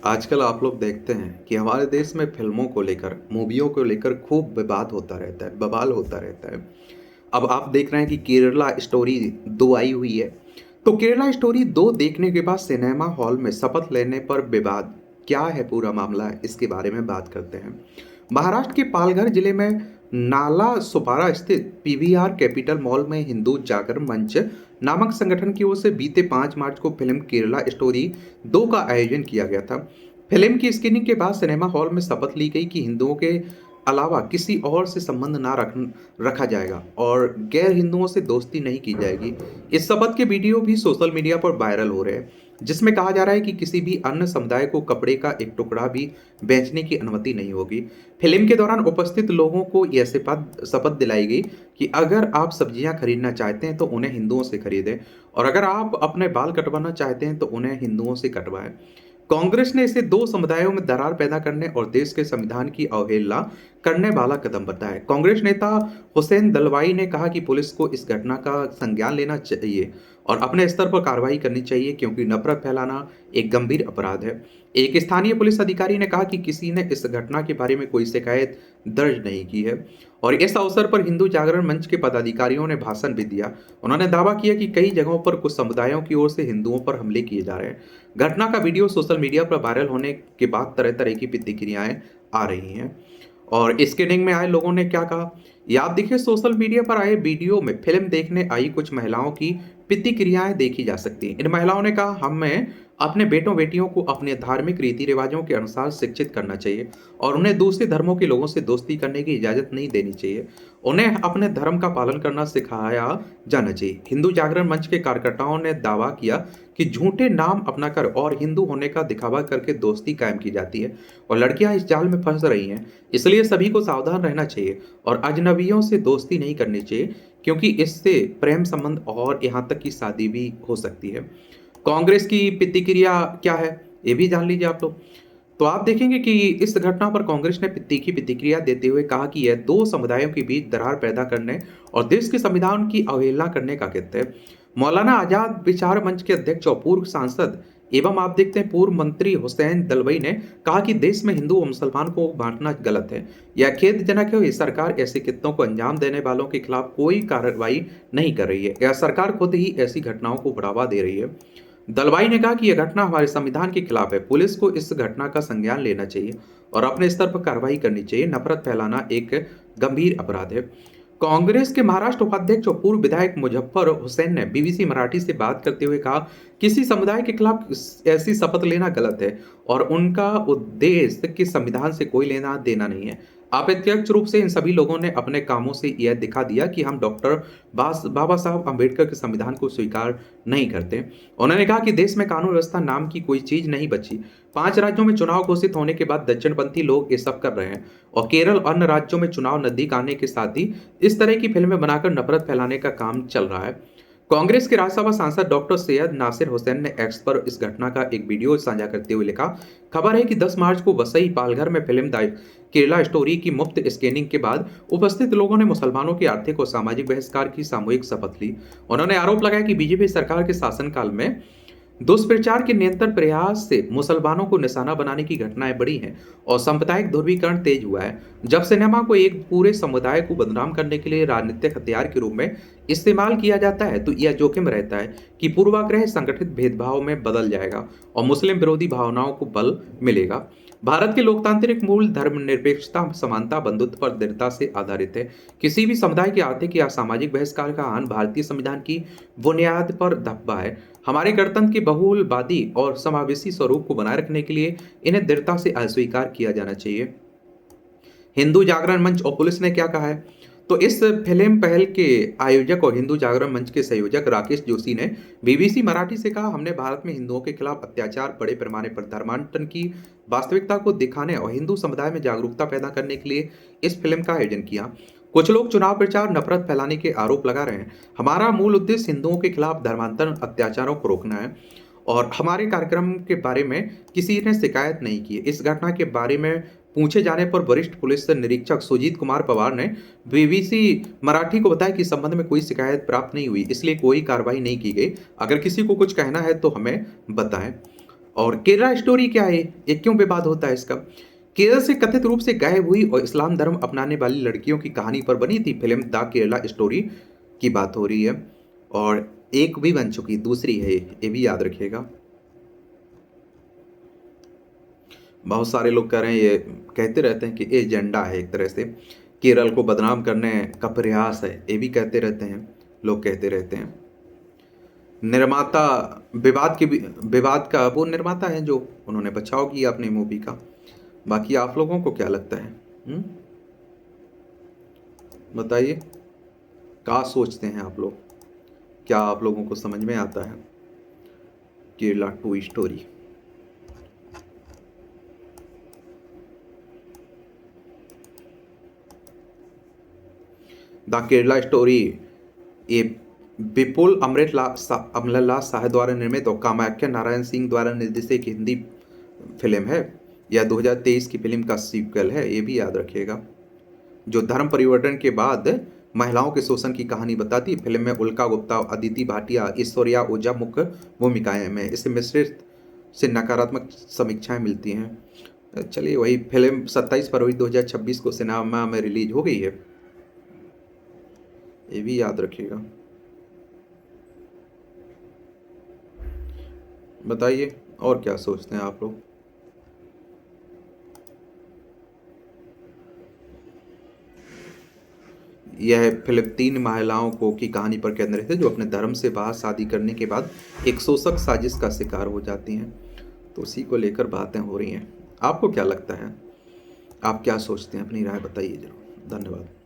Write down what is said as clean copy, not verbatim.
आजकल आप लोग देखते हैं कि हमारे देश में फ़िल्मों को लेकर, मूवियों को लेकर खूब विवाद होता रहता है, बवाल होता रहता है। अब आप देख रहे हैं कि केरला स्टोरी 2 आई हुई है। तो केरला स्टोरी 2 देखने के बाद सिनेमा हॉल में शपथ लेने पर विवाद, क्या है पूरा मामला? इसके बारे में बात करते हैं। महाराष्ट्र के पालघर जिले में नालासोपारा स्थित पीवीआर कैपिटल मॉल में हिंदू जागरण मंच नामक संगठन की ओर से बीते 5 मार्च को फिल्म केरला स्टोरी 2 का आयोजन किया गया था। फिल्म की स्क्रीनिंग के बाद सिनेमा हॉल में शपथ ली गई कि हिंदुओं के अलावा किसी और से संबंध ना रखा जाएगा और गैर हिंदुओं से दोस्ती नहीं की जाएगी। इस शपथ के वीडियो भी सोशल मीडिया पर वायरल हो रहे हैं, जिसमें कहा जा रहा है कि किसी भी अन्य समुदाय को कपड़े का एक टुकड़ा भी बेचने की अनुमति नहीं होगी। फिल्म के दौरान उपस्थित लोगों को यह शपथ शपथ दिलाई गई कि अगर आप सब्जियां खरीदना चाहते हैं तो उन्हें हिंदुओं से खरीदें, और अगर आप अपने बाल कटवाना चाहते हैं तो उन्हें हिंदुओं से कटवाएं। कांग्रेस ने इसे दो समुदायों में दरार पैदा करने और देश के संविधान की अवहेलना करने वाला कदम बताया। कांग्रेस नेता हुसैन दलवाई ने कहा कि पुलिस को इस घटना का संज्ञान लेना चाहिए और अपने स्तर पर कार्रवाई करनी चाहिए, क्योंकि नफरत फैलाना एक गंभीर अपराध है। एक स्थानीय पुलिस अधिकारी ने कहा कि किसी ने इस घटना के बारे में कोई शिकायत दर्ज नहीं की है। और इस अवसर पर हिंदू जागरण मंच के पदाधिकारियों ने भाषण भी दिया। उन्होंने दावा किया कि कई जगहों पर कुछ समुदायों की ओर से हिंदुओं पर हमले किए जा रहे हैं। घटना का वीडियो सोशल मीडिया पर वायरल होने के बाद तरह तरह की प्रतिक्रियाएं आ रही हैं। और स्क्रीनिंग में आए लोगों ने क्या कहा, ये आप देखिए। सोशल मीडिया पर आए वीडियो में फिल्म देखने आई कुछ महिलाओं की प्रतिक्रियाएं देखी जा सकती हैं। इन महिलाओं ने कहा, हमें अपने बेटों बेटियों को अपने धार्मिक रीति रिवाजों के अनुसार शिक्षित करना चाहिए और उन्हें दूसरे धर्मों के लोगों से दोस्ती करने की इजाज़त नहीं देनी चाहिए। उन्हें अपने धर्म का पालन करना सिखाया जाना चाहिए। हिंदू जागरण मंच के कार्यकर्ताओं ने दावा किया कि झूठे नाम अपनाकर और हिंदू होने का दिखावा करके दोस्ती कायम की जाती है और लड़कियां इस जाल में फंस रही हैं। इसलिए सभी को सावधान रहना चाहिए और अजनबियों से दोस्ती नहीं करनी चाहिए, क्योंकि इससे प्रेम संबंध और यहाँ तक कि शादी भी हो सकती है। कांग्रेस की प्रतिक्रिया क्या है, ये भी जान लीजिए आप लोग। तो आप देखेंगे कि इस घटना पर कांग्रेस ने तीखी प्रतिक्रिया देते हुए कहा कि यह दो समुदायों के बीच दरार पैदा करने और देश के संविधान की अवहेलना करने का कृत्य है। मौलाना आजाद विचार मंच के अध्यक्ष और पूर्व सांसद एवं आप देखते हैं पूर्व मंत्री हुसैन दलवई ने कहा कि देश में हिंदू और मुसलमान को बांटना गलत है। यह खेदजनक है। सरकार ऐसे कृत्यों को अंजाम देने वालों के खिलाफ कोई कार्रवाई नहीं कर रही है। यह सरकार खुद ही ऐसी घटनाओं को बढ़ावा दे रही है। दलवाई ने कहा कि यह घटना हमारे संविधान के खिलाफ है। पुलिस को इस घटना का संज्ञान लेना चाहिए और अपने स्तर पर कार्रवाई करनी चाहिए। नफरत फैलाना एक गंभीर अपराध है। कांग्रेस के महाराष्ट्र उपाध्यक्ष और पूर्व विधायक मुजफ्फर हुसैन ने बीबीसी मराठी से बात करते हुए कहा, किसी समुदाय के खिलाफ ऐसी शपथ लेना गलत है और उनका उद्देश्य के संविधान से कोई लेना देना नहीं है। अप्रत्यक्ष रूप से इन सभी लोगों ने अपने कामों से यह दिखा दिया कि हम डॉक्टर बाबा साहब अम्बेडकर के संविधान को स्वीकार नहीं करते। उन्होंने कहा कि देश में कानून व्यवस्था नाम की कोई चीज नहीं बची। 5 राज्यों में चुनाव घोषित होने के बाद दक्षिणपंथी लोग ये सब कर रहे हैं और केरल अन्य राज्यों में चुनाव नजदीक आने के साथ ही इस तरह की फिल्में बनाकर नफरत फैलाने का काम चल रहा है। कांग्रेस के राज्यसभा सांसद डॉक्टर सैयद नासिर हुसैन ने एक्स पर इस घटना का एक वीडियो साझा करते हुए लिखा, खबर है कि 10 मार्च को वसई पालघर में फिल्म केरला स्टोरी की मुफ्त स्क्रीनिंग के बाद उपस्थित लोगों ने मुसलमानों के आर्थिक और सामाजिक बहिष्कार की सामूहिक शपथ ली। उन्होंने आरोप लगाया कि बीजेपी सरकार के शासनकाल में दुष्प्रचार के निरंतर प्रयास से मुसलमानों को निशाना बनाने की घटनाएं बढ़ी हैं और सांप्रदायिक ध्रुवीकरण तेज हुआ है। जब सिनेमा को एक पूरे समुदाय को बदनाम करने के लिए राजनीतिक हथियार के रूप में इस्तेमाल किया जाता है, तो यह जोखिम रहता है कि पूर्वाग्रह संगठित भेदभाव में बदल जाएगा और मुस्लिम विरोधी भावनाओं को बल मिलेगा। भारत के लोकतांत्रिक मूल धर्मनिरपेक्षता, समानता, बंधुत्व पर दृढ़ता से आधारित है। किसी भी समुदाय के आर्थिक या सामाजिक बहिष्कार का आन भारतीय संविधान की बुनियाद पर धब्बा है। हमारे गणतंत्र के बहुलवादी और समावेशी स्वरूप को बनाए रखने के लिए इन्हें दृढ़ता से अस्वीकार किया जाना चाहिए। हिंदू जागरण मंच और पुलिस ने क्या कहा है, तो इस फिल्म पहल के आयोजक और हिंदू जागरण मंच के संयोजक राकेश जोशी ने बीबीसी मराठी से कहा, हमने भारत में हिंदुओं के खिलाफ अत्याचार, बड़े पैमाने पर धर्मांतरण की वास्तविकता को दिखाने और हिंदू समुदाय में जागरूकता पैदा करने के लिए इस फिल्म का आयोजन किया। कुछ लोग चुनाव प्रचार, नफरत फैलाने के आरोप लगा रहे हैं। हमारा मूल उद्देश्य हिंदुओं के खिलाफ धर्मांतरण, अत्याचारों को रोकना है और हमारे कार्यक्रम के बारे में किसी ने शिकायत नहीं की। इस घटना के बारे में पूछे जाने पर वरिष्ठ पुलिस निरीक्षक सुजीत कुमार पवार ने बीबीसी मराठी को बताया कि इस संबंध में कोई शिकायत प्राप्त नहीं हुई, इसलिए कोई कार्रवाई नहीं की गई। अगर किसी को कुछ कहना है तो हमें बताएं। और केरला स्टोरी क्या है? ये क्यों विवाद होता है इसका? केरल से कथित रूप से गायब हुई और इस्लाम धर्म अपनाने वाली लड़कियों की कहानी पर बनी थी फिल्म द केरला स्टोरी की बात हो रही है। और एक भी बन चुकी, दूसरी है ये भी याद रखिएगा। बहुत सारे लोग कह रहे हैं, ये कहते रहते हैं कि एजेंडा है एक तरह से, केरल को बदनाम करने का प्रयास है, ये भी कहते रहते हैं, लोग कहते रहते हैं। निर्माता विवाद का वो निर्माता है जो उन्होंने बचाव किया अपनी मूवी का। बाकी आप लोगों को क्या लगता है? बताइए, क्या सोचते हैं आप लोग? क्या आप लोगों को समझ में आता है Kerala to story? The Kerala story ये विपुल अमृतलाल शाह द्वारा निर्मित और कामाख्या नारायण सिंह द्वारा निर्देशित एक हिंदी फिल्म है। यह 2023 की फिल्म का सीक्वल है, ये भी याद रखिएगा, जो धर्म परिवर्तन के बाद महिलाओं के शोषण की कहानी बताती है। फिल्म में उल्का गुप्ता, अदिति भाटिया, ऐश्वर्या ओझा मुख्य भूमिकाएं में। इसे मिश्रित से नकारात्मक समीक्षाएं मिलती हैं। चलिए, वही फिल्म 27 फरवरी 2026 को सिनेमा में रिलीज हो गई है, ये भी याद रखिएगा। बताइए और क्या सोचते हैं आप लोग? यह फिल्म 3 महिलाओं को की कहानी पर केंद्रित है जो अपने धर्म से बाहर शादी करने के बाद एक शोषक साजिश का शिकार हो जाती हैं। तो उसी को लेकर बातें हो रही हैं। आपको क्या लगता है? आप क्या सोचते हैं? अपनी राय बताइए जरूर। धन्यवाद।